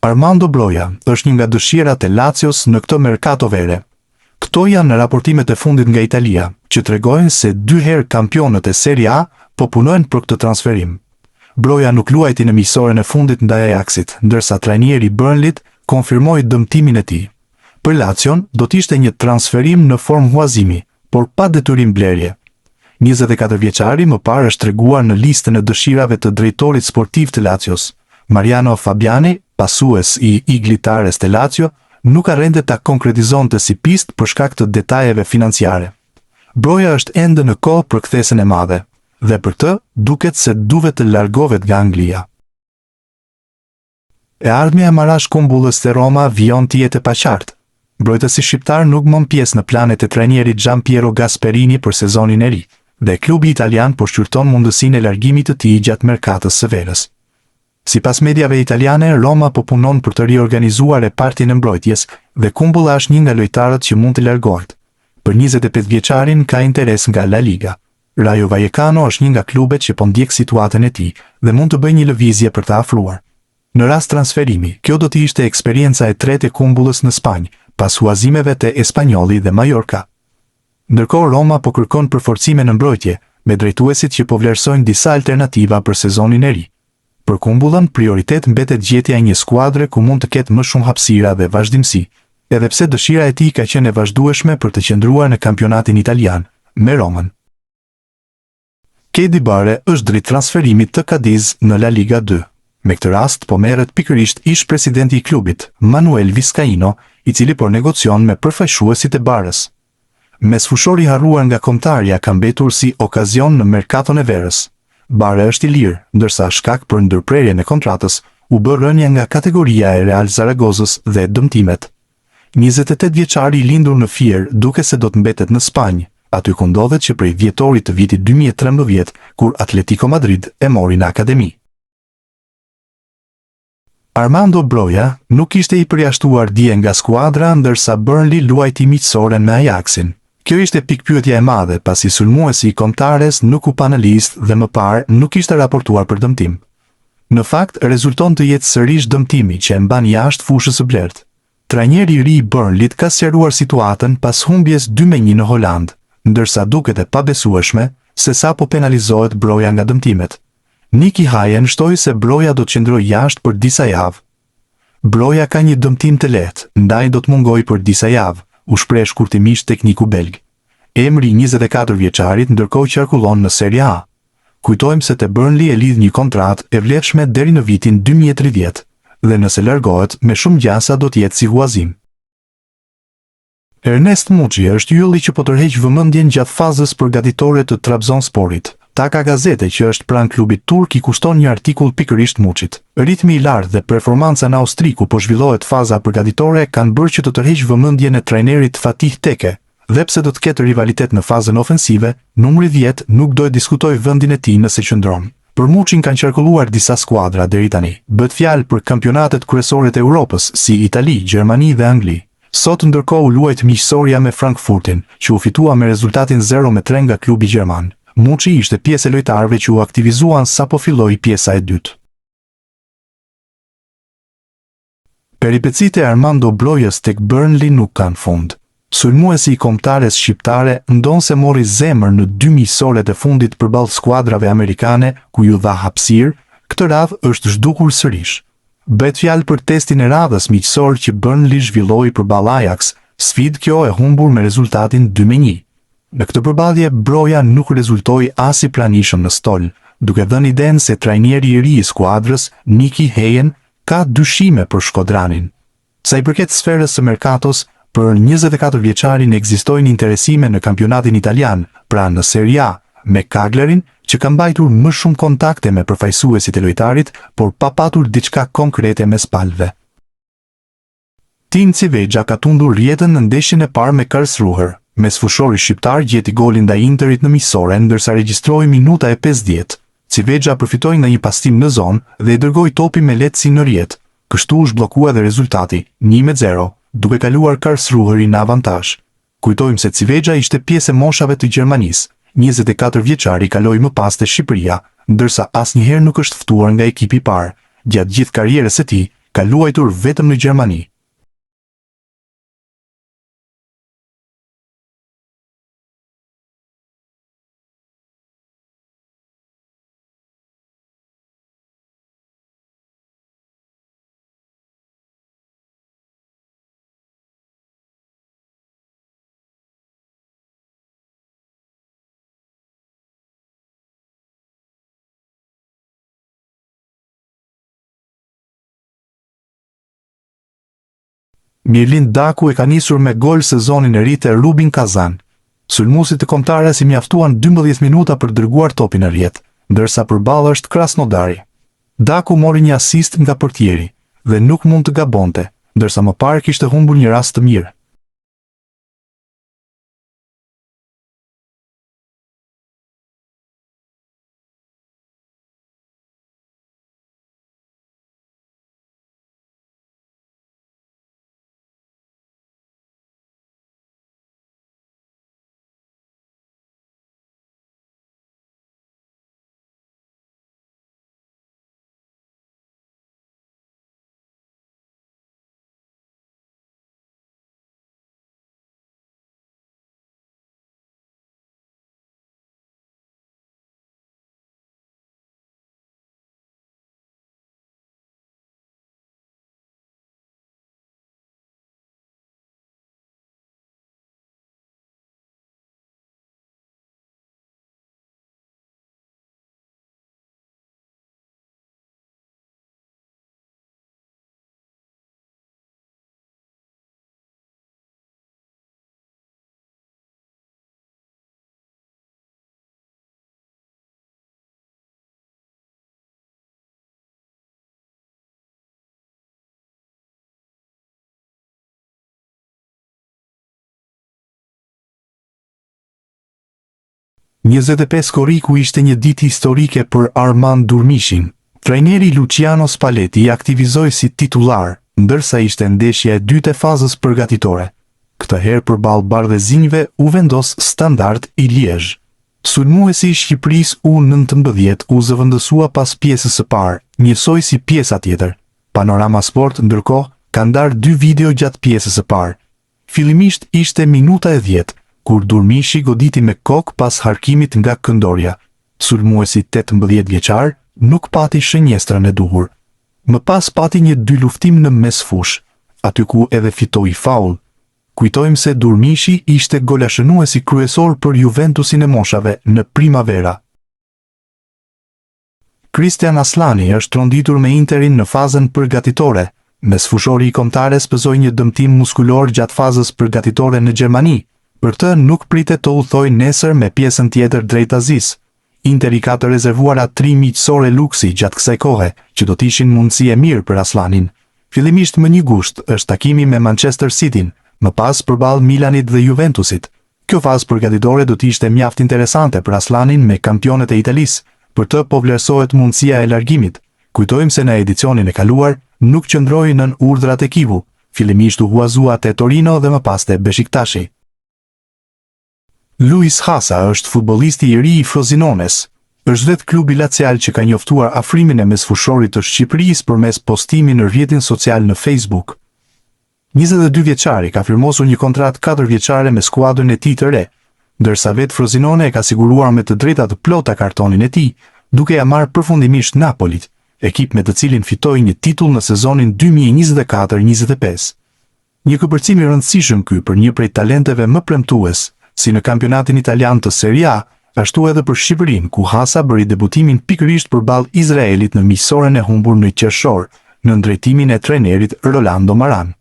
Armando Broja është një nga dëshirat e Lazios në këtë mercato vere. Këto janë në raportimet e fundit nga Italia, që tregojnë se 2 herë kampionët e Serie A po punojnë për këtë transferim. Broja nuk luajti në miqësoren e fundit ndaj Ajaxit, ndërsa trajneri Burnleyt konfirmoi dëmtimin e tij. Për Lazion do të ishte një transferim në formë huazimi, por pa detyrim blerje. 24 vjeçari më parë është treguar në listën e dëshirave të drejtorit sportiv të Lazios. Mariano Fabiani, pasues i Iglitares të Lazio, nuk arrente ta konkretizonte si pistë për shkak të detajeve financiare. Broja është ende në kohë për kthesën e madhe, dhe për të duket se duhet të largohet nga Anglia. E ardhmja e Marash Kumbullës te Roma vijon të jetë e paqartë. Mbrojtësi shqiptar nuk mban pjesë në planet e trajnerit Gianpiero Gasperini për sezonin e ri, dhe klubi italian po shqyrton mundësinë e largimit të tij gjatë merkatës së verës. Sipas mediave italiane, Roma po punon për të riorganizuar repartin e mbrojtjes dhe Kumbulla është një nga lojtarët që mund të largohet. Për 25 vjeçarin ka interes nga La Liga. Rayo Vallecano është një nga klubet që po ndjek situatën e tij dhe mund të bëjë një lëvizje për ta afruar. Në rast transferimi, kjo do të ishte eksperienca e tretë e Kumbullës në Spanjë, pas huazimeve te Espanyoli dhe Mallorca. Ndërkohë Roma po kërkon përforcime në mbrojtje, me drejtuesit që po vlerësojnë disa alternativa për sezonin e ri. Për Kumbullën, prioritet mbetet gjetja e një skuadre ku mund të ketë më shumë hapësira dhe vazhdimsi, edhe pse dëshira e tij ka qenë e vazhdueshme për të qëndruar në kampionatin italian, me Romën. Kedi Bare është drejt transferimit të Cadiz në La Liga 2. Me këtë rast po merret pikërisht ish presidenti i klubit, Manuel Vizcaino, i cili po negocion me përfaqësuesit e Barës. Mesfushori harruar nga kombëtarja ka mbetur si okazion në merkaton e verës. Bare është i lirë, ndërsa shkak për ndërprerjen e kontratës u bë rënja nga kategoria e Real Zaragozës dhe dëmtimet. 28 vjeçari i lindur në Fier duke se do të mbetet në Spanjë, aty ku ndodhet që prej dhjetorit të vitit 2013, kur Atletico Madrid e mori në akademi. Armando Broja nuk ishte i përjashtuar dje nga skuadra, ndërsa Burnley luajti miqësoren me Ajaxin. Kjo ishte pikpyetja e madhe, pasi sulmuesi i kombëtares nuk u pa në listë dhe më parë nuk ishte raportuar për dëmtim. Në fakt, rezulton të jetë sërish dëmtimi që e mban jashtë fushës së blertë. Trajneri i ri i Burnleyt ka sqaruar situatën pas humbjes 2-1 në Holand, ndërsa duket e pabesueshme se sa po penalizohet Broja nga dëmtimet. Niki Hajen shtoi se Broja do të qëndrojë jashtë për disa javë. Broja ka një dëmtim të lehtë, ndaj do të mungojë për disa javë, u shpreh shkurtimisht tekniku belg. Emri 24 vjeçarit ndërkohë qarkullon në Serie A. Kujtojmë se te Burnley e lidh një kontratë e vlefshme deri në vitin 2030, dhe nëse largohet me shumë gjasa do të jetë si huazim. Ernest Muçi është ylli që po tërheq vëmendjen gjatë fazës përgatitore të Trabzonsporit. Taka Gazete, që është pranë klubit turk, i kushton një artikull pikërisht Muçit. Ritmi i lartë dhe performanca në Austri ku po zhvillohet faza përgatitore kanë bërë që të tërheq vëmendjen e trajnerit Fatih Teke, dhe pse do të ketë rivalitet në fazën ofensive, numri 10 nuk do të diskutojë vendin e tij nëse qëndron. Për Muçin kanë qarkulluar disa skuadra deri tani. Bëhet fjalë për kampionatet kryesore të Europës, si Itali, Gjermani dhe Angli. Sot ndërkohë u luajt miqësoria me Frankfurtin, që u fitua me rezultatin 0-3 nga klubi gjerman. Muçi ishte pjesë e lojtarëve që u aktivizuan sapo filloi pjesa e dytë. Peripecitë e Armando Brojës tek Burnley nuk kanë fund. Sulmuesi i kombëtares shqiptare ndonse mori zemër në 2 miqësoret e fundit përballë skuadrave amerikane ku ju dha hapësirë, këtë radhë është zhdukur sërish. Bëhet fjalë për testin e radhës miqësor që Burnley zhvilloi përballë Ajax, sfidë kjo e humbur me rezultatin 2-1. Në këtë përballje Broja nuk rezultoi as i pranishëm në stol, duke dhënë idenë se trajneri i ri i skuadrës, Niki Hajen, ka dyshime për Shkodranin. Sa i përket sferës së merkatos, për 24 vjeçarin ekzistojnë interesime në kampionatin italian, pra në Serie A, me Cagliarin, që ka mbajtur më shumë kontakte me përfaqësuesit e lojtarit, por pa patur diçka konkrete me spalve. Tin Civegja ka tundur rjetën në ndeshjen e parë me Karlsruher. Mesfushori shqiptar gjeti golin ndaj Interit në miqësore, ndërsa regjistroi minuta e 50. Civegja përfitoi nga një pastim në zonë dhe i dërgoi topin me lehtësi në rjet. Kështu u zhbllokua dhe rezultati 1-0, duke kaluar Karlsruheri në avantazh. Kujtojmë se Civegja ishte pjesë e moshave të Gjermanisë. 24 vjeçari kaloi më pas te Shqipëria, ndërsa asnjëherë nuk është ftuar nga ekipi i parë. Gjatë gjithë karrierës së tij, ka luajtur vetëm në Gjermani. Mirlind Daku e ka nisur me gol sezonin e ri te Rubin Kazan. Sulmuesit e kombëtarës i mjaftuan 12 minuta për dërguar topin në rrjet, ndërsa përballë është Krasnodari. Daku mori një asist nga portieri dhe nuk mund të gabonte, ndërsa më parë kishte humbur një rast të mirë. "25 korriku ishte një ditë historike për Armand Durmishin. Trajneri Luciano Spalletti i aktivizoi si titullar, ndërsa ishte ndeshja e dytë e fazës përgatitore. Këtë herë përballë Bardhezinjve u vendos Standard i Liège. Sulmuesi i Shqipërisë U19 u zëvendësua pas pjesës së parë, njësoj si pjesa tjetër. Panorama Sport ndërkohë ka ndarë 2 video gjatë pjesës së parë. Fillimisht ishte minuta e 10, kur Durmishi goditi me kokë pas harkimit nga këndorja. Sulmuesi 18 vjeçar nuk pati shënjestrën e duhur. Më pas pati një 2 luftim në mesfush, aty ku edhe fitoi faul. Kujtojmë se Durmishi ishte golashënuesi kryesor për Juventusin e moshave në Primavera. Christian Aslani është tronditur me Interin në fazën përgatitore. Mesfushori i kombëtares pësoi një dëmtim muskulor gjatë fazës përgatitore në Gjermani. Për të nuk pritet të udhtojë nesër me pjesën tjetër drejt Azis. Interi ka të rezervuara 3 miqësore luksi gjatë kësaj kohe, që do të ishin mundësi e mirë për Aslanin. Fillimisht më 1 gusht është takimi me Manchester Cityn, më pas përballë Milanit dhe Juventusit. Kjo fazë përgatitore do të ishte mjaft interesante për Aslanin me kampionet e Italisë, për të po vlerësohet mundësia e largimit. Kujtojmë se në edicionin e kaluar nuk qëndroi nën urdhrat e Kivu, fillimisht u huazua te Torino dhe më pas te Beşiktashi. Luis Hasa është futbollisti i ri i Frozinones. Është vetë klubi Lazial që ka njoftuar afrimin e mesfushorit të Shqipërisë përmes postimi në rrjetin social në Facebook. 22 vjeçari ka firmosur një kontratë 4 vjeçare me skuadrën e tij të re, ndërsa vetë Frosinone e ka siguruar me të drejta të plota kartonin e tij, duke ja marrë përfundimisht Napolit, ekip me të cilin fitoi një titull në sezonin 2024-25. Një këpërcim i rëndësishëm ky për një prej talenteve më premtues, si në kampionatin italian të Serie A, ashtu edhe për Shqipërinë, ku Hasa bëri debutimin pikërisht përballë Izraelit në miqësoren e humbur në qershor, në drejtimin e trajnerit Rolando Maran.